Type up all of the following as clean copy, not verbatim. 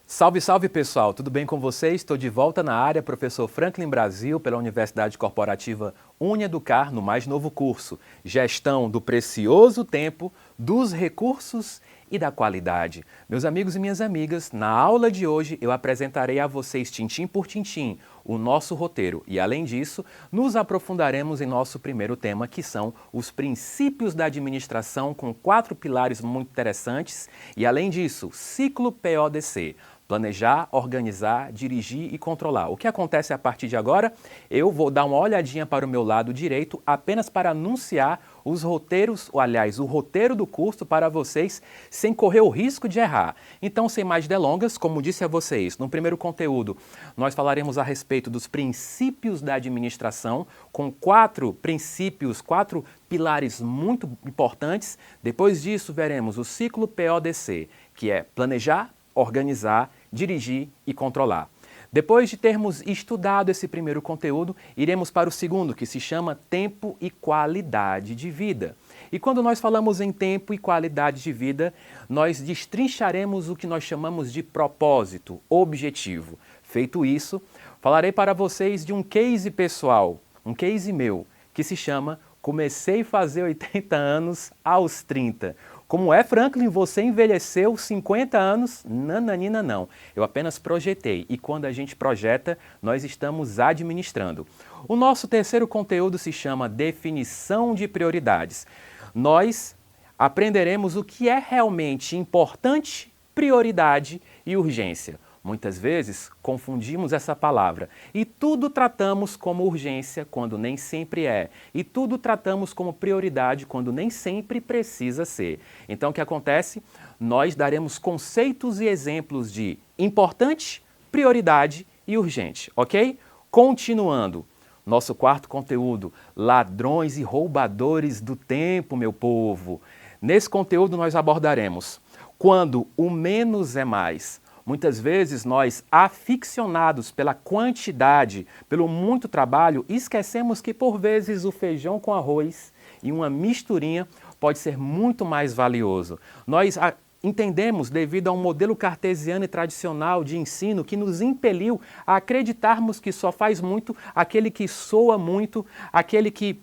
Salve, salve pessoal, tudo bem com vocês? Estou de volta na área, professor Franklin Brasil, pela Universidade Corporativa Unieducar, no mais novo curso, Gestão do Precioso Tempo, dos Recursos e da Qualidade. Meus amigos e minhas amigas, na aula de hoje eu apresentarei a vocês, tintim por tintim, o nosso roteiro e, além disso, nos aprofundaremos em nosso primeiro tema, que são os princípios da administração, com 4 pilares muito interessantes e, além disso, ciclo PODC. Planejar, organizar, dirigir e controlar. O que acontece a partir de agora? Eu vou dar uma olhadinha para o meu lado direito apenas para anunciar os roteiros, ou aliás, o roteiro do curso para vocês sem correr o risco de errar. Então, sem mais delongas, como disse a vocês, no primeiro conteúdo nós falaremos a respeito dos princípios da administração, com 4 princípios, 4 pilares muito importantes. Depois disso, veremos o ciclo PODC, que é planejar, organizar, dirigir e controlar. Depois de termos estudado esse primeiro conteúdo, iremos para o segundo, que se chama tempo e qualidade de vida. E quando nós falamos em tempo e qualidade de vida, nós destrincharemos o que nós chamamos de propósito, objetivo. Feito isso, falarei para vocês de um case pessoal, um case meu, que se chama Comecei a fazer 80 anos aos 30. Como é, Franklin, você envelheceu 50 anos? Nananina não. Eu apenas projetei e quando a gente projeta, nós estamos administrando. O nosso terceiro conteúdo se chama Definição de Prioridades. Nós aprenderemos o que é realmente importante, prioridade e urgência. Muitas vezes confundimos essa palavra e tudo tratamos como urgência quando nem sempre é. E tudo tratamos como prioridade quando nem sempre precisa ser. Então o que acontece? Nós daremos conceitos e exemplos de importante, prioridade e urgente, ok? Continuando, nosso quarto conteúdo, ladrões e roubadores do tempo, meu povo. Nesse conteúdo nós abordaremos quando o menos é mais. Muitas vezes nós, aficionados pela quantidade, pelo muito trabalho, esquecemos que por vezes o feijão com arroz e uma misturinha pode ser muito mais valioso. Nós entendemos devido a um modelo cartesiano e tradicional de ensino que nos impeliu a acreditarmos que só faz muito aquele que soa muito, aquele que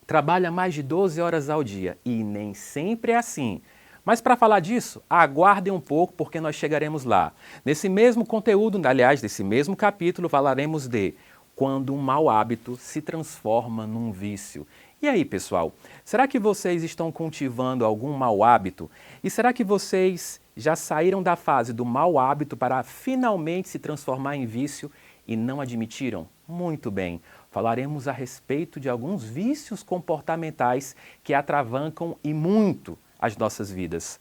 trabalha mais de 12 horas ao dia. E nem sempre é assim. Mas para falar disso, aguardem um pouco porque nós chegaremos lá. Nesse mesmo conteúdo, aliás, nesse mesmo capítulo, falaremos de quando um mau hábito se transforma num vício. E aí, pessoal, será que vocês estão cultivando algum mau hábito? E será que vocês já saíram da fase do mau hábito para finalmente se transformar em vício e não admitiram? Muito bem, falaremos a respeito de alguns vícios comportamentais que atravancam e muito as nossas vidas.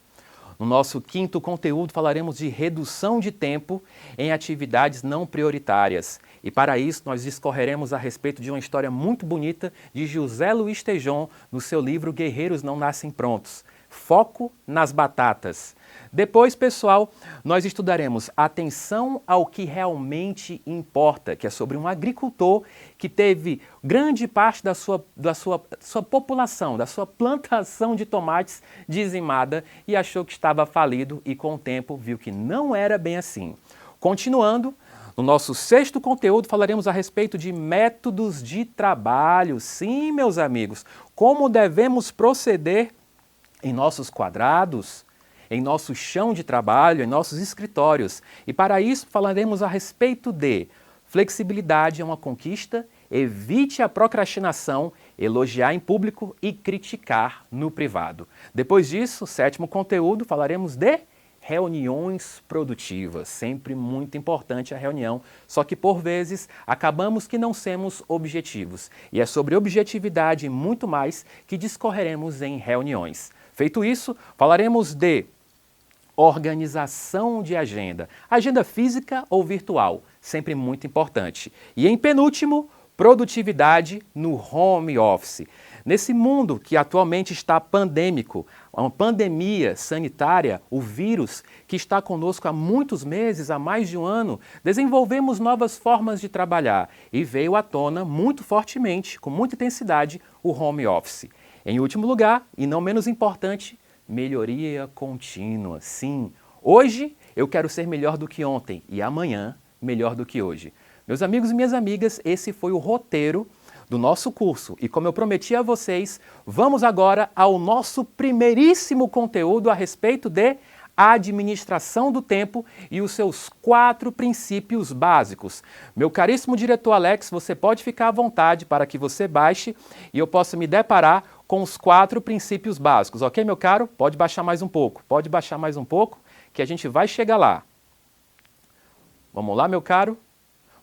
No nosso quinto conteúdo falaremos de redução de tempo em atividades não prioritárias. E para isso nós discorreremos a respeito de uma história muito bonita de José Luiz Tejon no seu livro Guerreiros Não Nascem Prontos. Foco nas batatas. Depois, pessoal, nós estudaremos atenção ao que realmente importa, que é sobre um agricultor que teve grande parte da sua população, da sua plantação de tomates dizimada e achou que estava falido e com o tempo viu que não era bem assim. Continuando, no nosso sexto conteúdo falaremos a respeito de métodos de trabalho. Sim, meus amigos, como devemos proceder em nossos quadrados, em nosso chão de trabalho, em nossos escritórios. E para isso falaremos a respeito de flexibilidade é uma conquista, evite a procrastinação, elogiar em público e criticar no privado. Depois disso, sétimo conteúdo, falaremos de reuniões produtivas. Sempre muito importante a reunião, só que por vezes acabamos que não somos objetivos. E é sobre objetividade e muito mais que discorreremos em reuniões. Feito isso, falaremos de organização de agenda. Agenda física ou virtual, sempre muito importante. E em penúltimo, produtividade no home office. Nesse mundo que atualmente está pandêmico, uma pandemia sanitária, o vírus que está conosco há muitos meses, há mais de um ano, desenvolvemos novas formas de trabalhar e veio à tona muito fortemente, com muita intensidade, o home office. Em último lugar, e não menos importante, melhoria contínua. Sim, hoje eu quero ser melhor do que ontem e amanhã melhor do que hoje. Meus amigos e minhas amigas, esse foi o roteiro do nosso curso. E como eu prometi a vocês, vamos agora ao nosso primeiríssimo conteúdo a respeito de administração do tempo e os seus 4 princípios básicos. Meu caríssimo diretor Alex, você pode ficar à vontade para que você baixe e eu possa me deparar com os 4 princípios básicos, ok, meu caro? Pode baixar mais um pouco, que a gente vai chegar lá. Vamos lá, meu caro?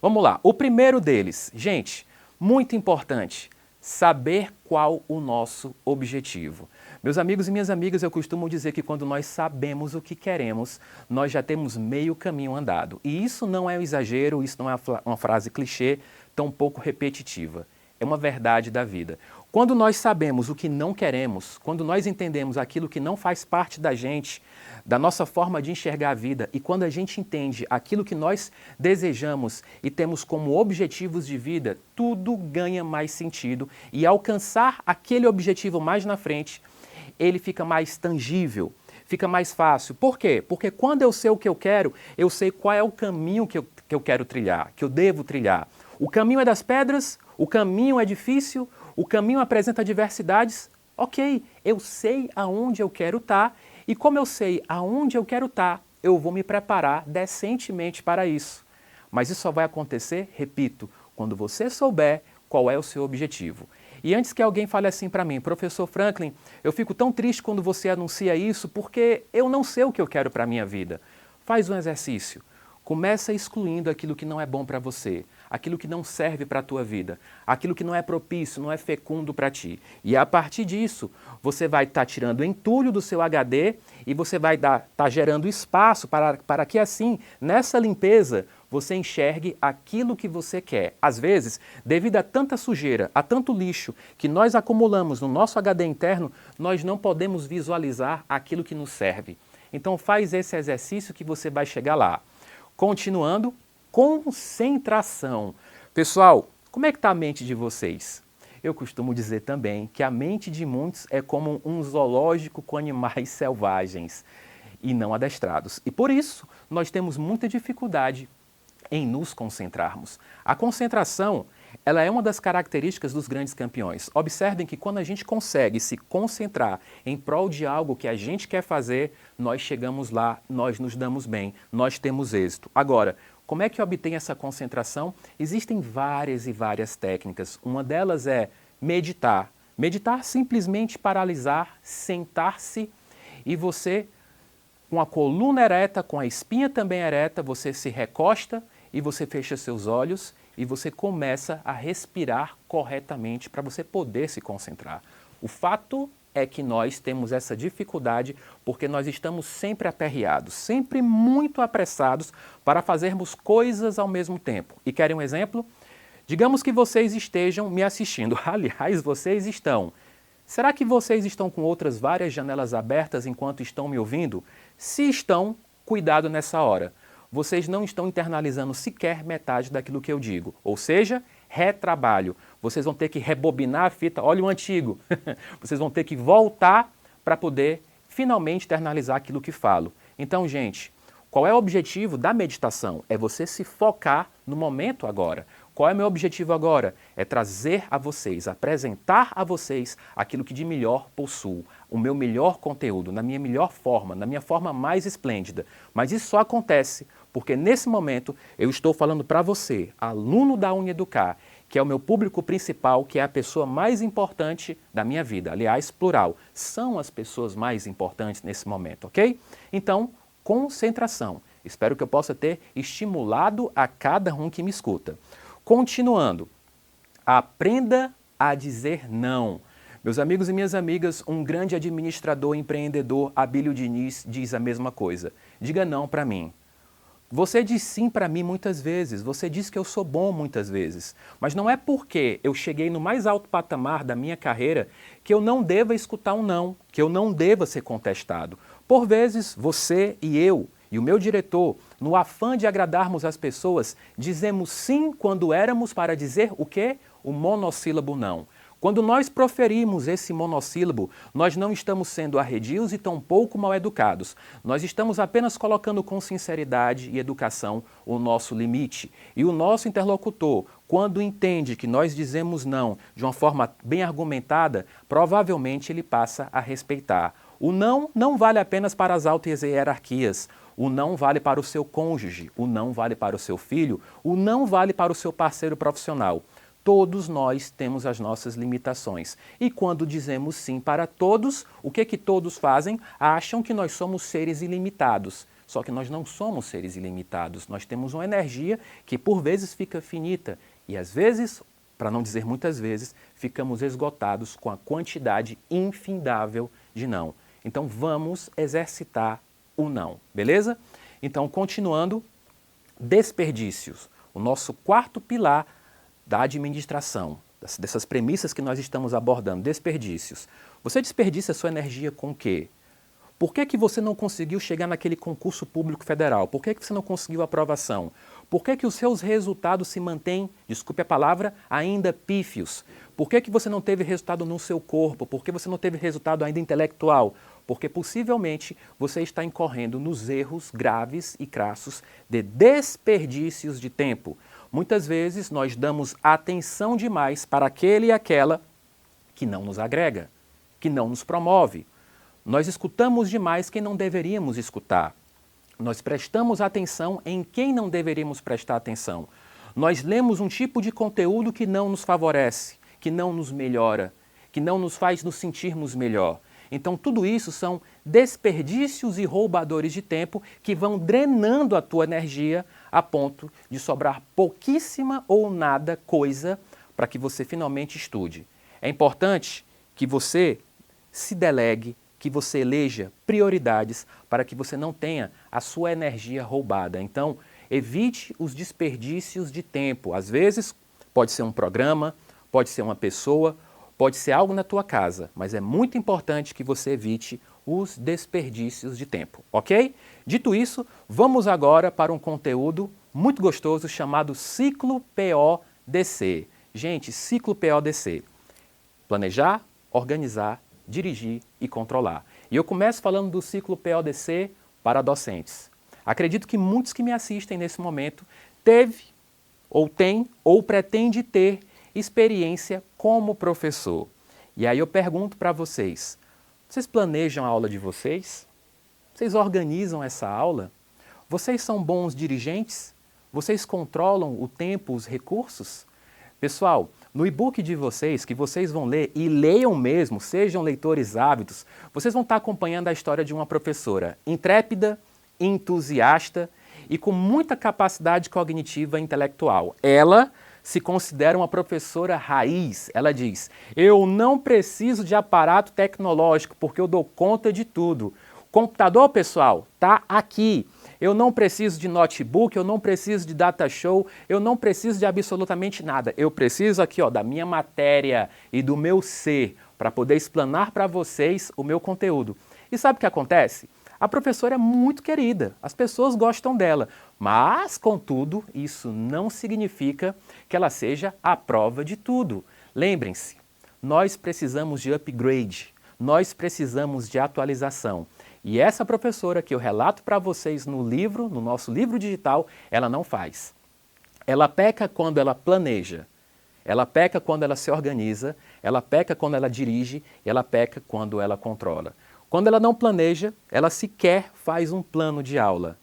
Vamos lá. O primeiro deles, gente, muito importante, saber qual o nosso objetivo. Meus amigos e minhas amigas, eu costumo dizer que quando nós sabemos o que queremos, nós já temos meio caminho andado. E isso não é um exagero, isso não é uma frase clichê, tão pouco repetitiva. É uma verdade da vida. Quando nós sabemos o que não queremos, quando nós entendemos aquilo que não faz parte da gente, da nossa forma de enxergar a vida, e quando a gente entende aquilo que nós desejamos e temos como objetivos de vida, tudo ganha mais sentido e alcançar aquele objetivo mais na frente, ele fica mais tangível, fica mais fácil. Por quê? Porque quando eu sei o que eu quero, eu sei qual é o caminho que eu quero trilhar, que eu devo trilhar. O caminho é das pedras, o caminho é difícil, o caminho apresenta adversidades. Ok, eu sei aonde eu quero estar e como eu sei aonde eu quero estar, eu vou me preparar decentemente para isso. Mas isso só vai acontecer, repito, quando você souber qual é o seu objetivo. E antes que alguém fale assim para mim, professor Franklin, eu fico tão triste quando você anuncia isso porque eu não sei o que eu quero para a minha vida. Faz um exercício. Começa excluindo aquilo que não é bom para você, aquilo que não serve para a tua vida, aquilo que não é propício, não é fecundo para ti. E a partir disso, você vai estar tirando entulho do seu HD e você vai estar gerando espaço para que assim, nessa limpeza, você enxergue aquilo que você quer. Às vezes, devido a tanta sujeira, a tanto lixo que nós acumulamos no nosso HD interno, nós não podemos visualizar aquilo que nos serve. Então faz esse exercício que você vai chegar lá. Continuando, concentração. Pessoal, como é que está a mente de vocês? Eu costumo dizer também que a mente de muitos é como um zoológico com animais selvagens e não adestrados. E por isso, nós temos muita dificuldade em nos concentrarmos. A concentração, ela é uma das características dos grandes campeões. Observem que quando a gente consegue se concentrar em prol de algo que a gente quer fazer, nós chegamos lá, nós nos damos bem, nós temos êxito. Agora, como é que obtém essa concentração? Existem várias e várias técnicas. Uma delas é meditar. Meditar simplesmente paralisar, sentar-se e você, com a coluna ereta, com a espinha também ereta, você se recosta e você fecha seus olhos e você começa a respirar corretamente para você poder se concentrar. O fato é que nós temos essa dificuldade porque nós estamos sempre aperreados, sempre muito apressados para fazermos coisas ao mesmo tempo. E querem um exemplo? Digamos que vocês estejam me assistindo. Aliás, vocês estão. Será que vocês estão com outras várias janelas abertas enquanto estão me ouvindo? Se estão, cuidado nessa hora. Vocês não estão internalizando sequer metade daquilo que eu digo. Ou seja, retrabalho. Vocês vão ter que rebobinar a fita, olha o antigo. Vocês vão ter que voltar para poder finalmente internalizar aquilo que falo. Então, gente, qual é o objetivo da meditação? É você se focar no momento agora. Qual é o meu objetivo agora? É trazer a vocês, apresentar a vocês aquilo que de melhor possuo, o meu melhor conteúdo, na minha melhor forma, na minha forma mais esplêndida. Mas isso só acontece porque nesse momento eu estou falando para você, aluno da Unieducar, que é o meu público principal, que é a pessoa mais importante da minha vida. Aliás, plural, são as pessoas mais importantes nesse momento, ok? Então, concentração. Espero que eu possa ter estimulado a cada um que me escuta. Continuando, aprenda a dizer não. Meus amigos e minhas amigas, um grande administrador e empreendedor, Abílio Diniz, diz a mesma coisa. Diga não para mim. Você diz sim para mim muitas vezes, você diz que eu sou bom muitas vezes, mas não é porque eu cheguei no mais alto patamar da minha carreira que eu não deva escutar um não, que eu não deva ser contestado. Por vezes, você e eu e o meu diretor, no afã de agradarmos as pessoas, dizemos sim quando éramos para dizer o quê? O monossílabo não. Quando nós proferimos esse monossílabo, nós não estamos sendo arredios e tampouco mal educados. Nós estamos apenas colocando com sinceridade e educação o nosso limite. E o nosso interlocutor, quando entende que nós dizemos não de uma forma bem argumentada, provavelmente ele passa a respeitar. O não não vale apenas para as altas hierarquias. O não vale para o seu cônjuge, o não vale para o seu filho, o não vale para o seu parceiro profissional. Todos nós temos as nossas limitações. E quando dizemos sim para todos, o que todos fazem? Acham que nós somos seres ilimitados. Só que nós não somos seres ilimitados. Nós temos uma energia que por vezes fica finita e às vezes, para não dizer muitas vezes, ficamos esgotados com a quantidade infindável de não. Então vamos exercitar o não, beleza? Então, continuando, desperdícios. O nosso quarto pilar da administração, dessas premissas que nós estamos abordando, desperdícios. Você desperdiça a sua energia com o quê? Por que você não conseguiu chegar naquele concurso público federal? Por que você não conseguiu aprovação? Por que os seus resultados se mantêm, desculpe a palavra, ainda pífios? Por que você não teve resultado no seu corpo? Por que você não teve resultado ainda intelectual? Porque possivelmente você está incorrendo nos erros graves e crassos de desperdícios de tempo. Muitas vezes nós damos atenção demais para aquele e aquela que não nos agrega, que não nos promove. Nós escutamos demais quem não deveríamos escutar. Nós prestamos atenção em quem não deveríamos prestar atenção. Nós lemos um tipo de conteúdo que não nos favorece, que não nos melhora, que não nos faz nos sentirmos melhor. Então, tudo isso são desperdícios e roubadores de tempo que vão drenando a tua energia a ponto de sobrar pouquíssima ou nada coisa para que você finalmente estude. É importante que você se delegue, que você eleja prioridades para que você não tenha a sua energia roubada. Então, evite os desperdícios de tempo. Às vezes, pode ser um programa, pode ser uma pessoa, pode ser algo na tua casa, mas é muito importante que você evite os desperdícios de tempo, ok? Dito isso, vamos agora para um conteúdo muito gostoso chamado Ciclo PODC. Gente, Ciclo PODC. Planejar, organizar, dirigir e controlar. E eu começo falando do Ciclo PODC para docentes. Acredito que muitos que me assistem nesse momento teve, ou tem, ou pretende ter experiência como professor. E aí eu pergunto para vocês, vocês planejam a aula de vocês? Vocês organizam essa aula? Vocês são bons dirigentes? Vocês controlam o tempo, os recursos? Pessoal, no e-book de vocês, que vocês vão ler, e leiam mesmo, sejam leitores ávidos, vocês vão estar acompanhando a história de uma professora intrépida, entusiasta e com muita capacidade cognitiva e intelectual. Ela se considera uma professora raiz. Ela diz, eu não preciso de aparato tecnológico porque eu dou conta de tudo. Computador, pessoal, está aqui. Eu não preciso de notebook, eu não preciso de data show, eu não preciso de absolutamente nada. Eu preciso aqui da minha matéria e do meu ser para poder explanar para vocês o meu conteúdo. E sabe o que acontece? A professora é muito querida, as pessoas gostam dela, mas, contudo, isso não significa que ela seja a prova de tudo. Lembrem-se, nós precisamos de upgrade, nós precisamos de atualização. E essa professora que eu relato para vocês no livro, no nosso livro digital, ela não faz. Ela peca quando ela planeja, ela peca quando ela se organiza, ela peca quando ela dirige, e ela peca quando ela controla. Quando ela não planeja, ela sequer faz um plano de aula.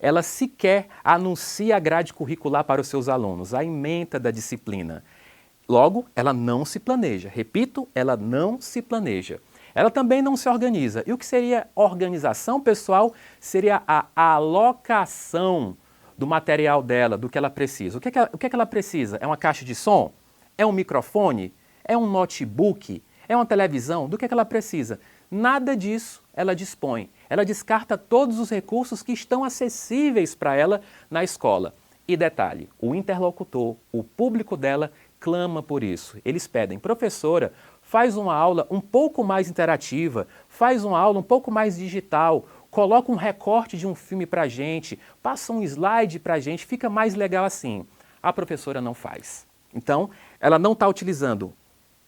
Ela sequer anuncia a grade curricular para os seus alunos, a ementa da disciplina. Logo, ela não se planeja. Repito, ela não se planeja. Ela também não se organiza. E o que seria organização, pessoal? Seria a alocação do material dela, do que ela precisa. O que é que ela precisa? É uma caixa de som? É um microfone? É um notebook? É uma televisão? Do que ela precisa? Nada disso ela dispõe. Ela descarta todos os recursos que estão acessíveis para ela na escola. E detalhe, o interlocutor, o público dela, clama por isso. Eles pedem, professora, faz uma aula um pouco mais interativa, faz uma aula um pouco mais digital, coloca um recorte de um filme para a gente, passa um slide para a gente, fica mais legal assim. A professora não faz. Então, ela não está utilizando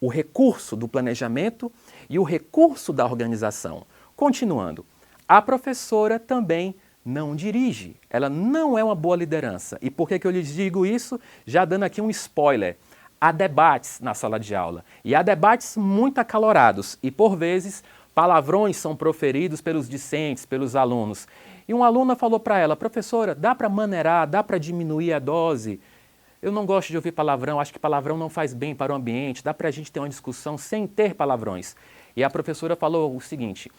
o recurso do planejamento e o recurso da organização. Continuando, a professora também não dirige, ela não é uma boa liderança. E por que eu lhes digo isso? Já dando aqui um spoiler. Há debates na sala de aula, e há debates muito acalorados, e por vezes palavrões são proferidos pelos discentes, pelos alunos. E uma aluna falou para ela: professora, dá para maneirar, dá para diminuir a dose? Eu não gosto de ouvir palavrão, acho que palavrão não faz bem para o ambiente, dá para a gente ter uma discussão sem ter palavrões. E a professora falou o seguinte: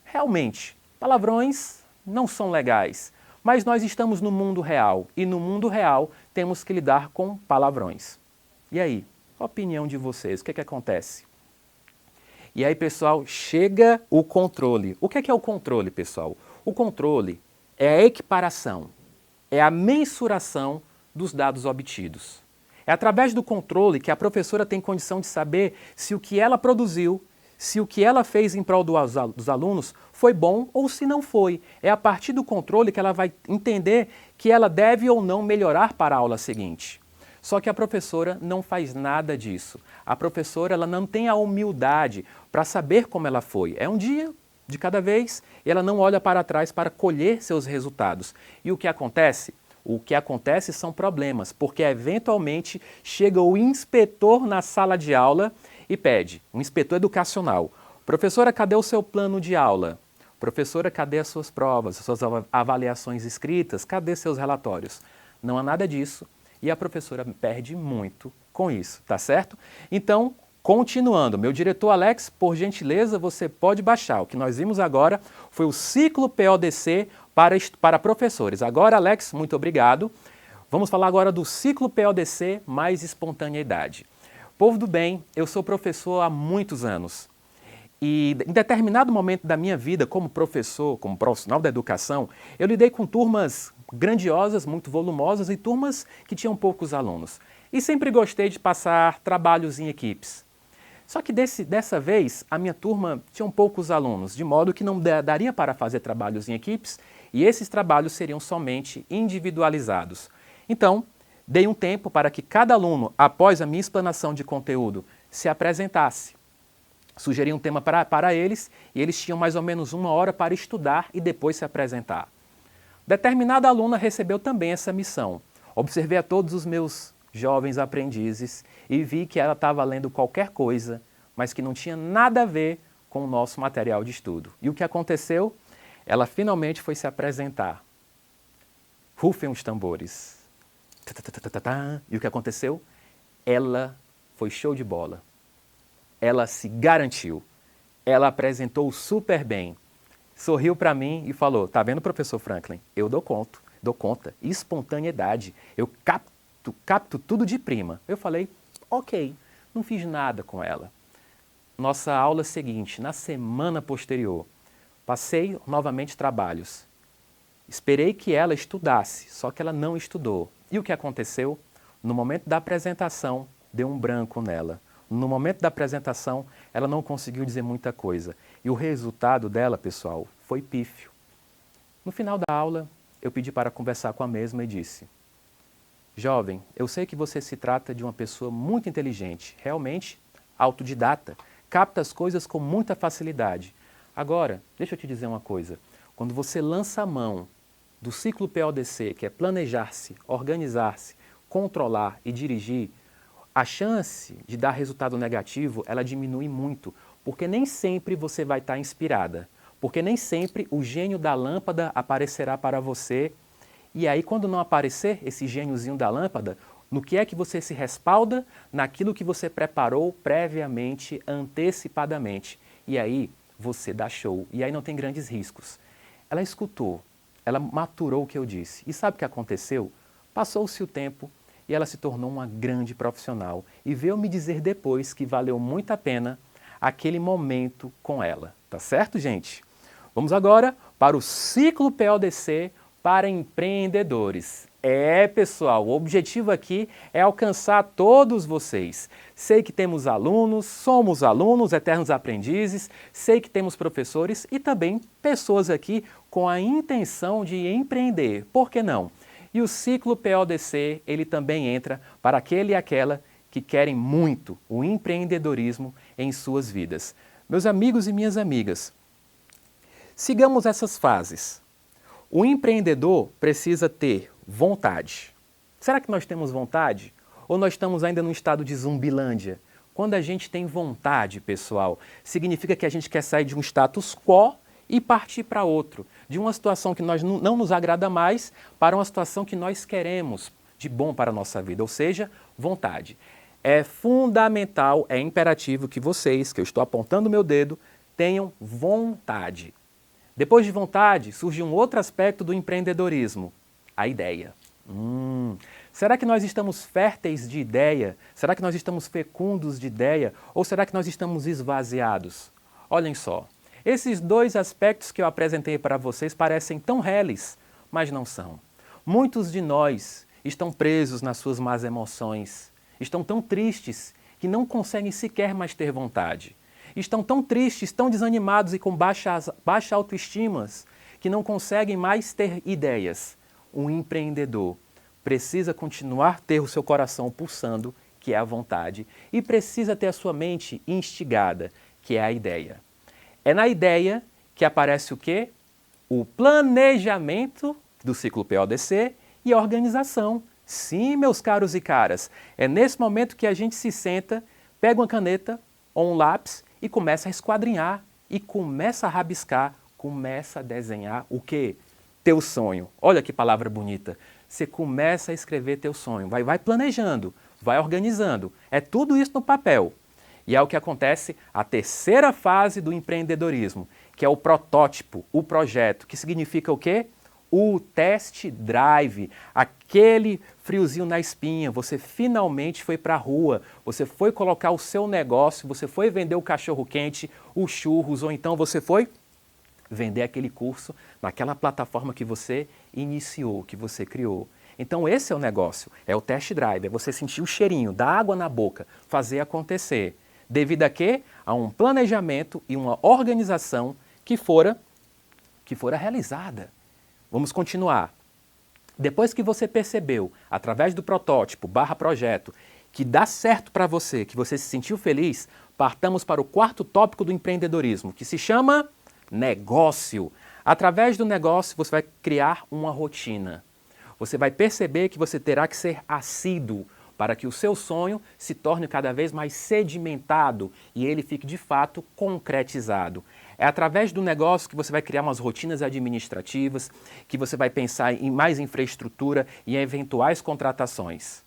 realmente, palavrões não são legais, mas nós estamos no mundo real, e no mundo real temos que lidar com palavrões. E aí, a opinião de vocês, o que acontece? E aí, pessoal, chega o controle. O que é o controle, pessoal? O controle é a equiparação, é a mensuração dos dados obtidos. É através do controle que a professora tem condição de saber se o que ela produziu, se o que ela fez em prol dos alunos foi bom ou se não foi. É a partir do controle que ela vai entender que ela deve ou não melhorar para a aula seguinte. Só que a professora não faz nada disso. A professora ela não tem a humildade para saber como ela foi. É um dia de cada vez e ela não olha para trás para colher seus resultados. E o que acontece? O que acontece são problemas, porque eventualmente chega o inspetor na sala de aula e pede, um inspetor educacional: professora, cadê o seu plano de aula? Professora, cadê as suas provas, as suas avaliações escritas? Cadê seus relatórios? Não há nada disso. E a professora perde muito com isso, tá certo? Então, continuando, meu diretor Alex, por gentileza, você pode baixar. O que nós vimos agora foi o ciclo PODC para professores. Agora, Alex, muito obrigado. Vamos falar agora do ciclo PODC mais espontaneidade. Povo do bem, eu sou professor há muitos anos. E em determinado momento da minha vida, como professor, como profissional da educação, eu lidei com turmas grandiosas, muito volumosas e turmas que tinham poucos alunos. E sempre gostei de passar trabalhos em equipes. Só que dessa vez, a minha turma tinha poucos alunos, de modo que não daria para fazer trabalhos em equipes e esses trabalhos seriam somente individualizados. Então, dei um tempo para que cada aluno, após a minha explanação de conteúdo, se apresentasse. Sugeri um tema para eles e eles tinham mais ou menos 1 hora para estudar e depois se apresentar. Determinada aluna recebeu também essa missão. Observei a todos os meus jovens aprendizes e vi que ela estava lendo qualquer coisa, mas que não tinha nada a ver com o nosso material de estudo. E o que aconteceu? Ela finalmente foi se apresentar. Rufem os tambores. E o que aconteceu? Ela foi show de bola. Ela se garantiu, ela apresentou super bem, sorriu para mim e falou: tá vendo, professor Franklin, eu dou conta, espontaneidade, eu capto tudo de prima. Eu falei: ok, não fiz nada com ela. Nossa aula seguinte, na semana posterior, passei novamente trabalhos. Esperei que ela estudasse, só que ela não estudou. E o que aconteceu? No momento da apresentação, deu um branco nela. No momento da apresentação, ela não conseguiu dizer muita coisa. E o resultado dela, pessoal, foi pífio. No final da aula, eu pedi para conversar com a mesma e disse: jovem, eu sei que você se trata de uma pessoa muito inteligente, realmente autodidata, capta as coisas com muita facilidade. Agora, deixa eu te dizer uma coisa. Quando você lança a mão do ciclo PODC, que é planejar-se, organizar-se, controlar e dirigir, a chance de dar resultado negativo, ela diminui muito, porque nem sempre você vai estar inspirada, porque nem sempre o gênio da lâmpada aparecerá para você, e aí quando não aparecer esse gêniozinho da lâmpada, no que é que você se respalda? Naquilo que você preparou previamente, antecipadamente, e aí você dá show, e aí não tem grandes riscos. Ela escutou, ela maturou o que eu disse, e sabe o que aconteceu? Passou-se o tempo, e ela se tornou uma grande profissional. E veio me dizer depois que valeu muito a pena aquele momento com ela. Tá certo, gente? Vamos agora para o ciclo PODC para empreendedores. Pessoal, o objetivo aqui é alcançar todos vocês. Sei que temos alunos, somos alunos, eternos aprendizes, sei que temos professores e também pessoas aqui com a intenção de empreender. Por que não? E o ciclo PODC, ele também entra para aquele e aquela que querem muito o empreendedorismo em suas vidas. Meus amigos e minhas amigas, sigamos essas fases. O empreendedor precisa ter vontade. Será que nós temos vontade? Ou nós estamos ainda num estado de zumbilândia? Quando a gente tem vontade, pessoal, significa que a gente quer sair de um status quo e partir para outro. De uma situação que não nos agrada mais para uma situação que nós queremos de bom para a nossa vida, ou seja, vontade. É fundamental, é imperativo que vocês, que eu estou apontando o meu dedo, tenham vontade. Depois de vontade, surge um outro aspecto do empreendedorismo, a ideia. Será que nós estamos férteis de ideia? Será que nós estamos fecundos de ideia? Ou será que nós estamos esvaziados? Olhem só, esses dois aspectos que eu apresentei para vocês parecem tão reles, mas não são. Muitos de nós estão presos nas suas más emoções, estão tão tristes que não conseguem sequer mais ter vontade. Estão tão tristes, tão desanimados e com baixa autoestima que não conseguem mais ter ideias. Um empreendedor precisa continuar a ter o seu coração pulsando, que é a vontade, e precisa ter a sua mente instigada, que é a ideia. É na ideia que aparece o quê? O planejamento do ciclo PODC e a organização. Sim, meus caros e caras, é nesse momento que a gente se senta, pega uma caneta ou um lápis e começa a esquadrinhar, e começa a rabiscar, começa a desenhar o quê? Teu sonho. Olha que palavra bonita. Você começa a escrever teu sonho, vai planejando, vai organizando. É tudo isso no papel. E é o que acontece a terceira fase do empreendedorismo, que é o protótipo, o projeto, que significa o quê? O test drive, aquele friozinho na espinha, você finalmente foi para a rua, você foi colocar o seu negócio, você foi vender o cachorro-quente, os churros, ou então você foi vender aquele curso naquela plataforma que você iniciou, que você criou. Então esse é o negócio, é o test drive, é você sentir o cheirinho da água na boca, fazer acontecer. Devido a quê? A um planejamento e uma organização que fora realizada. Vamos continuar. Depois que você percebeu, através do protótipo /projeto, que dá certo para você, que você se sentiu feliz, partamos para o quarto tópico do empreendedorismo, que se chama negócio. Através do negócio, você vai criar uma rotina. Você vai perceber que você terá que ser assíduo para que o seu sonho se torne cada vez mais sedimentado e ele fique de fato concretizado. É através do negócio que você vai criar umas rotinas administrativas, que você vai pensar em mais infraestrutura e em eventuais contratações.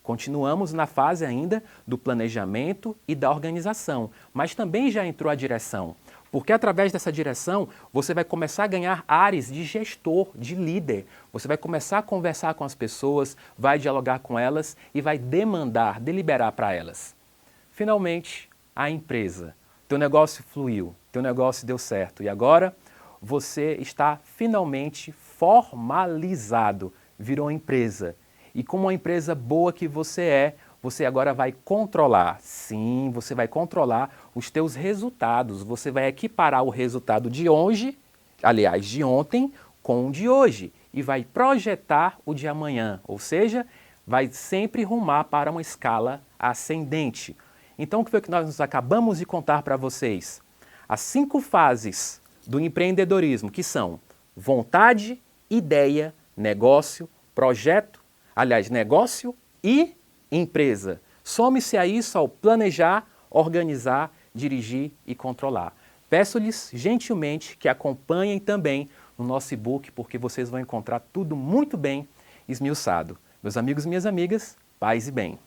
Continuamos na fase ainda do planejamento e da organização, mas também já entrou a direção. Porque através dessa direção, você vai começar a ganhar áreas de gestor, de líder. Você vai começar a conversar com as pessoas, vai dialogar com elas e vai demandar, deliberar para elas. Finalmente, a empresa. Teu negócio fluiu, teu negócio deu certo e agora você está finalmente formalizado, virou empresa. E como uma empresa boa que você agora vai controlar. Sim, você vai controlar os teus resultados. Você vai equiparar o resultado de hoje, aliás, de ontem, com o de hoje. E vai projetar o de amanhã. Ou seja, vai sempre rumar para uma escala ascendente. Então, o que foi que nós acabamos de contar para vocês? As 5 fases do empreendedorismo, que são vontade, ideia, negócio, projeto, aliás, negócio e empresa. Some-se a isso ao planejar, organizar, dirigir e controlar. Peço-lhes gentilmente que acompanhem também no nosso e-book, porque vocês vão encontrar tudo muito bem esmiuçado. Meus amigos e minhas amigas, paz e bem.